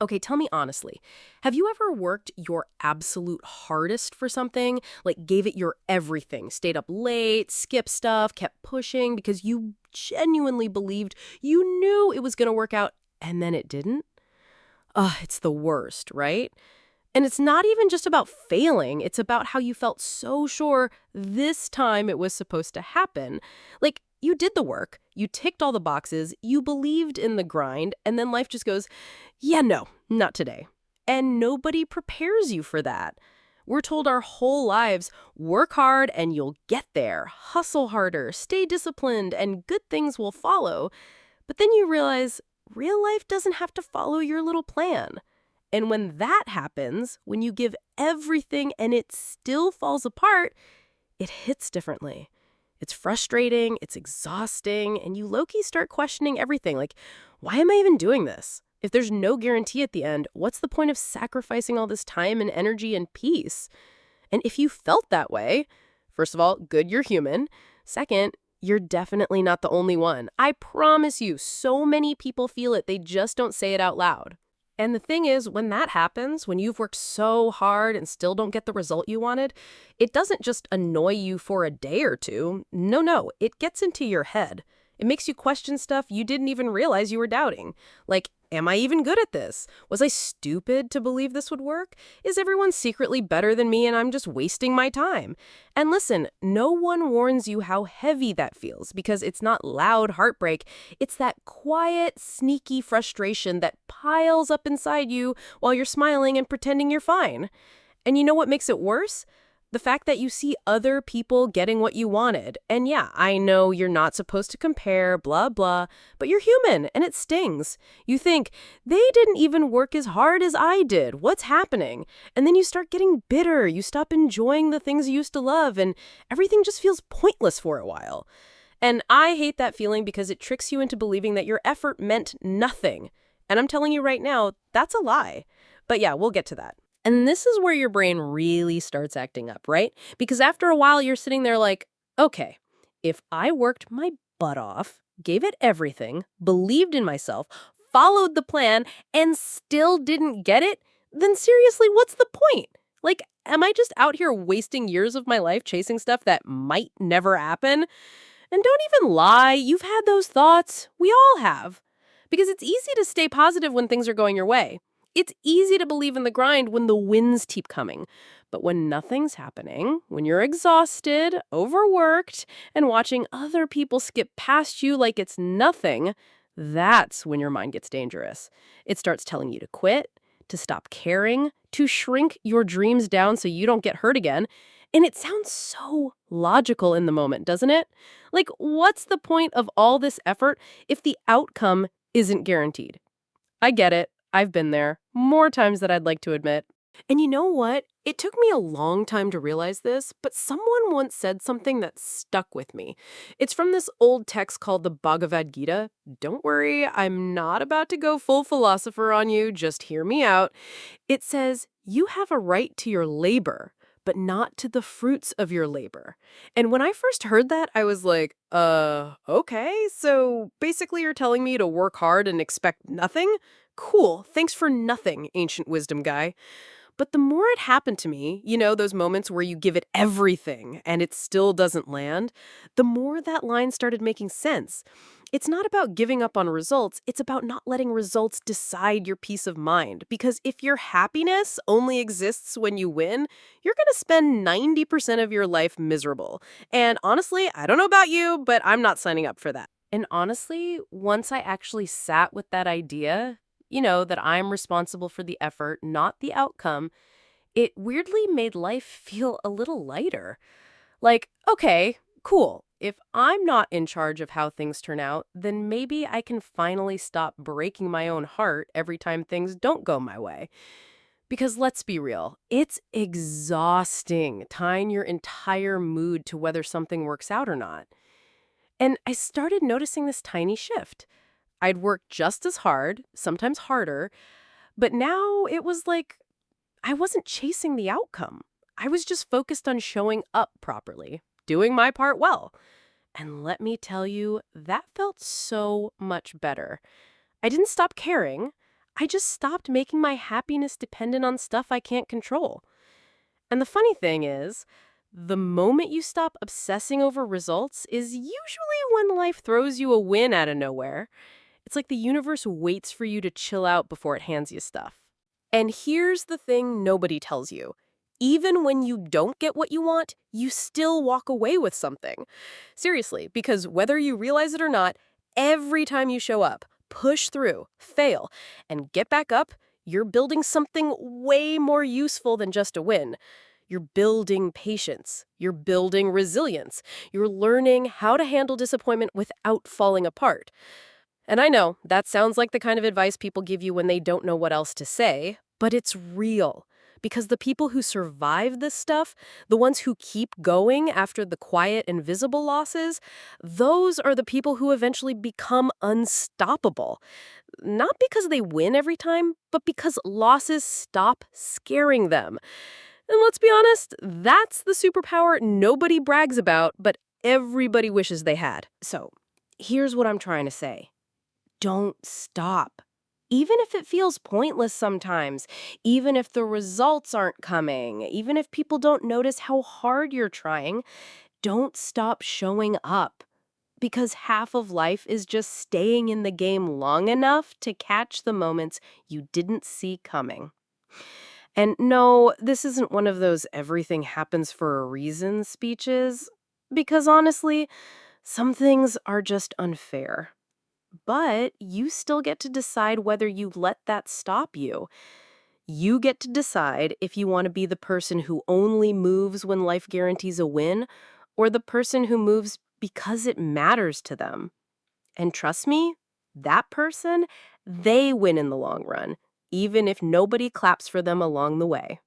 Okay, tell me honestly, have you ever worked your absolute hardest for something? Like gave it your everything, stayed up late, skipped stuff, kept pushing because you genuinely believed you knew it was going to work out and then it didn't? Ugh, it's the worst, right? And it's not even just about failing, it's about how you felt so sure this time it was supposed to happen. Like, you did the work, you ticked all the boxes, you believed in the grind, and then life just goes, yeah, no, not today. And nobody prepares you for that. We're told our whole lives, work hard and you'll get there, hustle harder, stay disciplined, and good things will follow. But then you realize real life doesn't have to follow your little plan. And when that happens, when you give everything and it still falls apart, it hits differently. It's frustrating, it's exhausting, and you low-key start questioning everything. Like, why am I even doing this? If there's no guarantee at the end, what's the point of sacrificing all this time and energy and peace? And if you felt that way, first of all, good, you're human. Second, you're definitely not the only one. I promise you, so many people feel it, they just don't say it out loud. And the thing is, when that happens, when you've worked so hard and still don't get the result you wanted, it doesn't just annoy you for a day or two. No, no, it gets into your head. It makes you question stuff you didn't even realize you were doubting. Like, am I even good at this? Was I stupid to believe this would work? Is everyone secretly better than me and I'm just wasting my time? And listen, no one warns you how heavy that feels because it's not loud heartbreak. It's that quiet, sneaky frustration that piles up inside you while you're smiling and pretending you're fine. And you know what makes it worse? The fact that you see other people getting what you wanted. And yeah, I know you're not supposed to compare, blah, blah, but you're human and it stings. You think, they didn't even work as hard as I did. What's happening? And then you start getting bitter. You stop enjoying the things you used to love and everything just feels pointless for a while. And I hate that feeling because it tricks you into believing that your effort meant nothing. And I'm telling you right now, that's a lie. But yeah, we'll get to that. And this is where your brain really starts acting up, right? Because after a while, you're sitting there like, okay, if I worked my butt off, gave it everything, believed in myself, followed the plan, and still didn't get it, then seriously, what's the point? Like, am I just out here wasting years of my life chasing stuff that might never happen? And don't even lie, you've had those thoughts. We all have. Because it's easy to stay positive when things are going your way. It's easy to believe in the grind when the wins keep coming. But when nothing's happening, when you're exhausted, overworked, and watching other people skip past you like it's nothing, that's when your mind gets dangerous. It starts telling you to quit, to stop caring, to shrink your dreams down so you don't get hurt again. And it sounds so logical in the moment, doesn't it? Like, what's the point of all this effort if the outcome isn't guaranteed? I get it. I've been there more times than I'd like to admit. And you know what? It took me a long time to realize this, but someone once said something that stuck with me. It's from this old text called the Bhagavad Gita. Don't worry, I'm not about to go full philosopher on you, just hear me out. It says, you have a right to your labor, but not to the fruits of your labor. And when I first heard that, I was like, okay, so basically you're telling me to work hard and expect nothing? Cool, thanks for nothing, ancient wisdom guy. But the more it happened to me, you know, those moments where you give it everything and it still doesn't land, the more that line started making sense. It's not about giving up on results, it's about not letting results decide your peace of mind. Because if your happiness only exists when you win, you're going to spend 90% of your life miserable. And honestly, I don't know about you, but I'm not signing up for that. And honestly, once I actually sat with that idea, you know, that I'm responsible for the effort, not the outcome, it weirdly made life feel a little lighter. Like, okay, cool. If I'm not in charge of how things turn out, then maybe I can finally stop breaking my own heart every time things don't go my way. Because let's be real, it's exhausting tying your entire mood to whether something works out or not. And I started noticing this tiny shift. I'd work just as hard, sometimes harder, but now it was like I wasn't chasing the outcome. I was just focused on showing up properly, doing my part well. And let me tell you, that felt so much better. I didn't stop caring. I just stopped making my happiness dependent on stuff I can't control. And the funny thing is, the moment you stop obsessing over results is usually when life throws you a win out of nowhere. It's like the universe waits for you to chill out before it hands you stuff. And here's the thing nobody tells you. Even when you don't get what you want, you still walk away with something. Seriously, because whether you realize it or not, every time you show up, push through, fail, and get back up, you're building something way more useful than just a win. You're building patience. You're building resilience. You're learning how to handle disappointment without falling apart. And I know that sounds like the kind of advice people give you when they don't know what else to say, but it's real. Because the people who survive this stuff, the ones who keep going after the quiet, invisible losses, those are the people who eventually become unstoppable. Not because they win every time, but because losses stop scaring them. And let's be honest, that's the superpower nobody brags about, but everybody wishes they had. So, here's what I'm trying to say. Don't stop. Even if it feels pointless sometimes, even if the results aren't coming, even if people don't notice how hard you're trying, don't stop showing up. Because half of life is just staying in the game long enough to catch the moments you didn't see coming. And no, this isn't one of those everything happens for a reason speeches, because honestly, some things are just unfair. But you still get to decide whether you let that stop you. You get to decide if you want to be the person who only moves when life guarantees a win, or the person who moves because it matters to them. And trust me, that person, they win in the long run, even if nobody claps for them along the way.